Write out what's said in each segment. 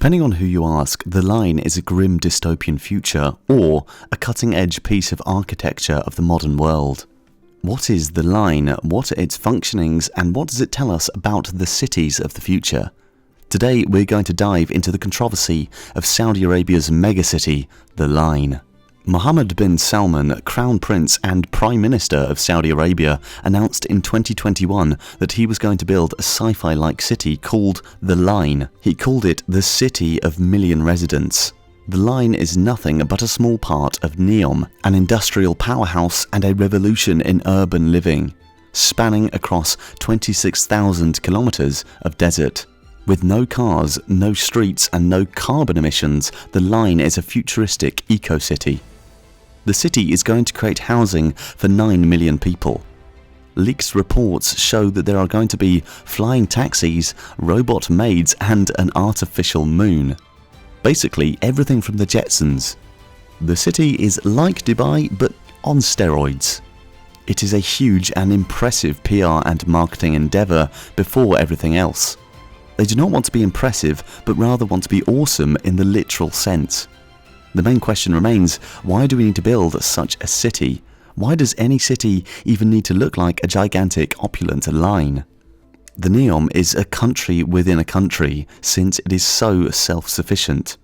Depending on who you ask, the Line is a grim dystopian future or a cutting-edge piece of architecture of the modern world. What is the Line, what are its functionings, and what does it tell us about the cities of the future? Today we're going to dive into the controversy of Saudi Arabia's megacity, the Line. Mohammed bin Salman, Crown Prince and Prime Minister of Saudi Arabia, announced in 2021 that he was going to build a sci-fi-like city called the Line. He called it the City of Million Residents. The Line is nothing but a small part of NEOM, an industrial powerhouse and a revolution in urban living, spanning across 26,000 kilometers of desert. With no cars, no streets and no carbon emissions, the Line is a futuristic eco-city. The city is going to create housing for 9 million people. Leaked reports show that there are going to be flying taxis, robot maids and an artificial moon. Basically everything from the Jetsons. The city is like Dubai but on steroids. It is a huge and impressive PR and marketing endeavour before everything else. They do not want to be impressive but rather want to be awesome in the literal sense. The main question remains, why do we need to build such a city? Why does any city even need to look like a gigantic opulent line? The NEOM is a country within a country since it is so self-sufficient.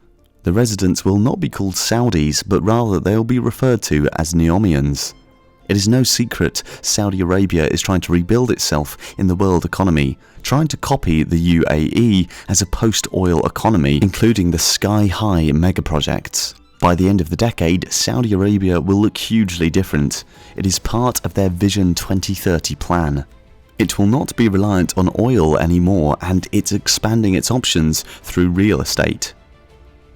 The residents will not be called Saudis but rather they will be referred to as Neomians. It is no secret Saudi Arabia is trying to rebuild itself in the world economy, trying to copy the UAE as a post-oil economy, including the sky-high mega-projects. By the end of the decade, Saudi Arabia will look hugely different. It is part of their Vision 2030 plan. It will not be reliant on oil anymore and it's expanding its options through real estate.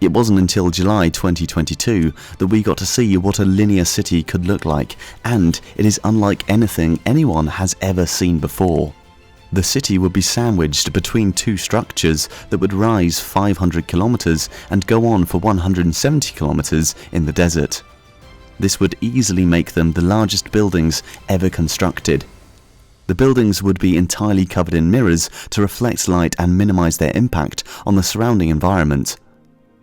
It wasn't until July 2022 that we got to see what a linear city could look like, and it is unlike anything anyone has ever seen before. The city would be sandwiched between two structures that would rise 500 kilometers and go on for 170 kilometers in the desert. This would easily make them the largest buildings ever constructed. The buildings would be entirely covered in mirrors to reflect light and minimize their impact on the surrounding environment.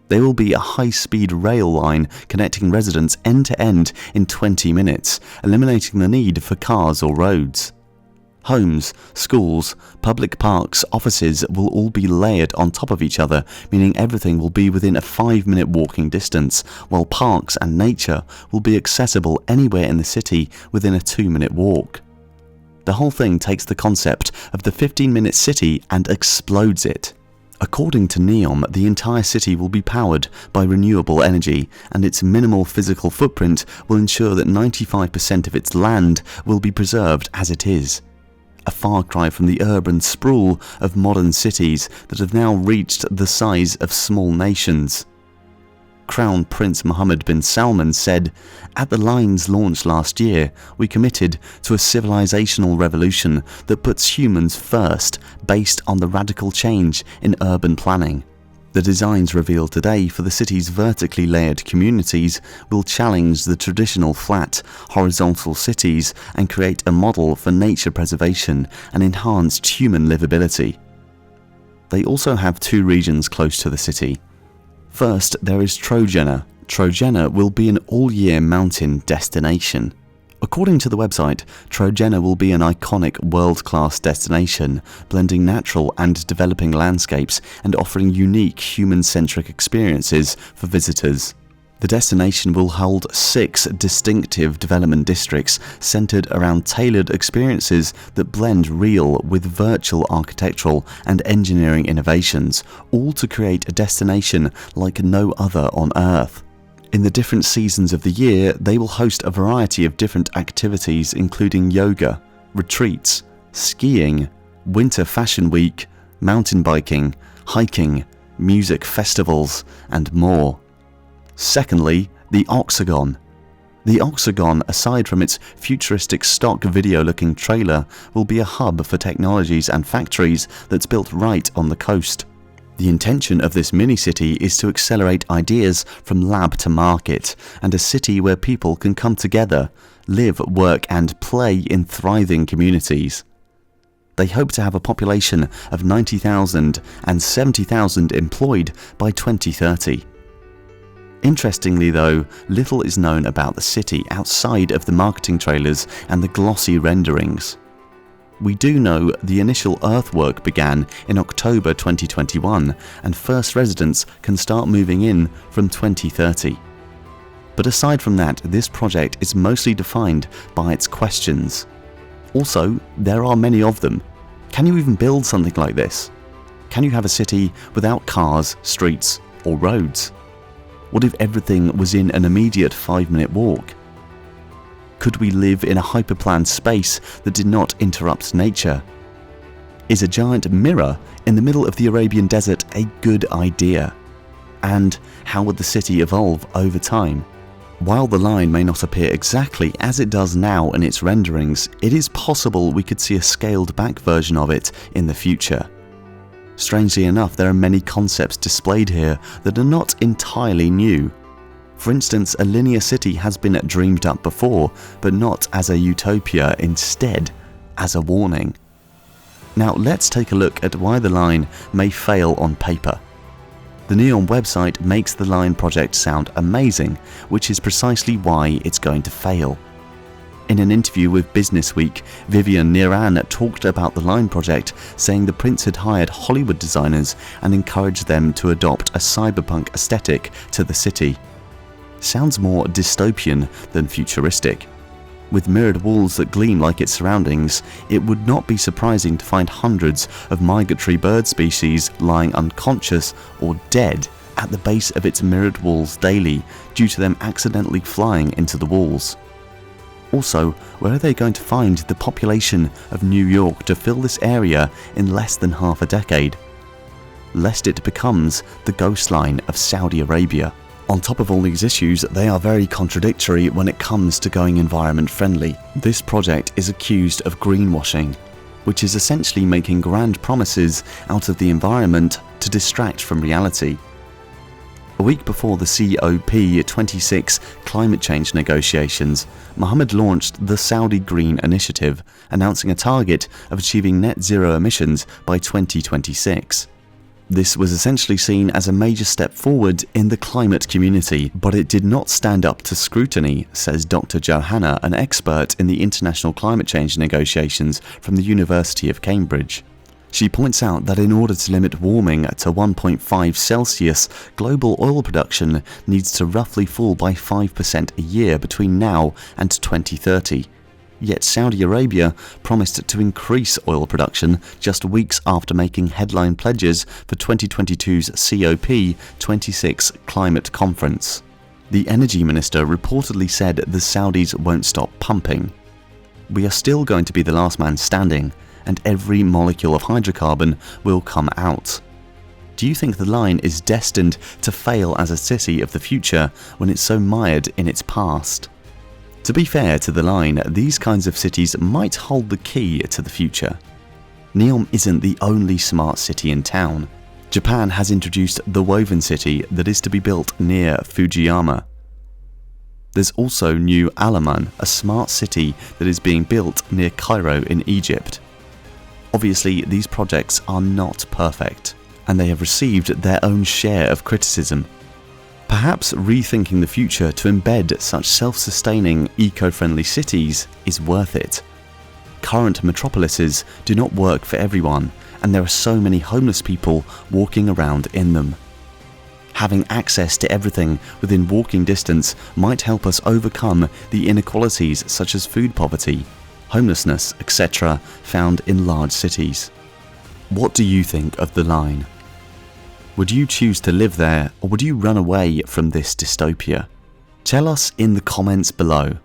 There will be a high-speed rail line connecting residents end-to-end in 20 minutes, eliminating the need for cars or roads. Homes, schools, public parks, offices will all be layered on top of each other, meaning everything will be within a 5-minute walking distance, while parks and nature will be accessible anywhere in the city within a 2-minute walk. The whole thing takes the concept of the 15-minute city and explodes it. According to NEOM, the entire city will be powered by renewable energy, and its minimal physical footprint will ensure that 95% of its land will be preserved as it is. A far cry from the urban sprawl of modern cities that have now reached the size of small nations. Crown Prince Mohammed bin Salman said, "At the Line's launch last year, we committed to a civilizational revolution that puts humans first, based on the radical change in urban planning. The designs revealed today for the city's vertically layered communities will challenge the traditional flat, horizontal cities and create a model for nature preservation and enhanced human livability." They also have two regions close to the city. First, there is Trojena. Trojena will be an all-year mountain destination. According to the website, Trojena will be an iconic world-class destination, blending natural and developing landscapes and offering unique human-centric experiences for visitors. The destination will hold 6 distinctive development districts centered around tailored experiences that blend real with virtual architectural and engineering innovations, all to create a destination like no other on Earth. In the different seasons of the year, they will host a variety of different activities including yoga, retreats, skiing, winter fashion week, mountain biking, hiking, music festivals, and more. Secondly, the Octagon. The Octagon, aside from its futuristic stock video-looking trailer, will be a hub for technologies and factories that's built right on the coast. The intention of this mini-city is to accelerate ideas from lab to market, and a city where people can come together, live, work and play in thriving communities. They hope to have a population of 90,000 and 70,000 employed by 2030. Interestingly though, little is known about the city outside of the marketing trailers and the glossy renderings. We do know the initial earthwork began in October 2021 and first residents can start moving in from 2030. But aside from that, this project is mostly defined by its questions. Also, there are many of them. Can you even build something like this? Can you have a city without cars, streets, or roads? What if everything was in an immediate 5-minute walk? Could we live in a hyperplanned space that did not interrupt nature? Is a giant mirror in the middle of the Arabian desert a good idea? And how would the city evolve over time? While the line may not appear exactly as it does now in its renderings, it is possible we could see a scaled back version of it in the future. Strangely enough, there are many concepts displayed here that are not entirely new. For instance, a linear city has been dreamed up before, but not as a utopia, instead as a warning. Now let's take a look at why the line may fail on paper. The NEOM website makes the line project sound amazing, which is precisely why it's going to fail. In an interview with Businessweek, Vivian Niran talked about the line project, saying the prince had hired Hollywood designers and encouraged them to adopt a cyberpunk aesthetic to the city. Sounds more dystopian than futuristic. With mirrored walls that gleam like its surroundings, it would not be surprising to find hundreds of migratory bird species lying unconscious or dead at the base of its mirrored walls daily due to them accidentally flying into the walls. Also, where are they going to find the population of New York to fill this area in less than half a decade? Lest it becomes the ghost line of Saudi Arabia. On top of all these issues, they are very contradictory when it comes to going environment friendly. This project is accused of greenwashing, which is essentially making grand promises out of the environment to distract from reality. A week before the COP26 climate change negotiations, Mohammed launched the Saudi Green Initiative, announcing a target of achieving net zero emissions by 2026. This was essentially seen as a major step forward in the climate community, but it did not stand up to scrutiny, says Dr. Johanna, an expert in the international climate change negotiations from the University of Cambridge. She points out that in order to limit warming to 1.5 Celsius, global oil production needs to roughly fall by 5% a year between now and 2030. Yet Saudi Arabia promised to increase oil production just weeks after making headline pledges for 2022's COP26 climate conference. The energy minister reportedly said the Saudis won't stop pumping. We are still going to be the last man standing, and every molecule of hydrocarbon will come out. Do you think the line is destined to fail as a city of the future when it's so mired in its past? To be fair to the line, these kinds of cities might hold the key to the future. NEOM isn't the only smart city in town. Japan has introduced the Woven City that is to be built near Fujiyama. There's also New Alaman, a smart city that is being built near Cairo in Egypt. Obviously, these projects are not perfect, and they have received their own share of criticism. Perhaps rethinking the future to embed such self-sustaining, eco-friendly cities is worth it. Current metropolises do not work for everyone, and there are so many homeless people walking around in them. Having access to everything within walking distance might help us overcome the inequalities such as food poverty, homelessness, etc. found in large cities. What do you think of the line? Would you choose to live there, or would you run away from this dystopia? Tell us in the comments below.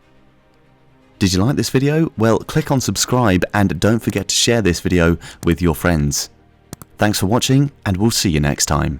Did you like this video? Well, click on subscribe and don't forget to share this video with your friends. Thanks for watching, and we'll see you next time.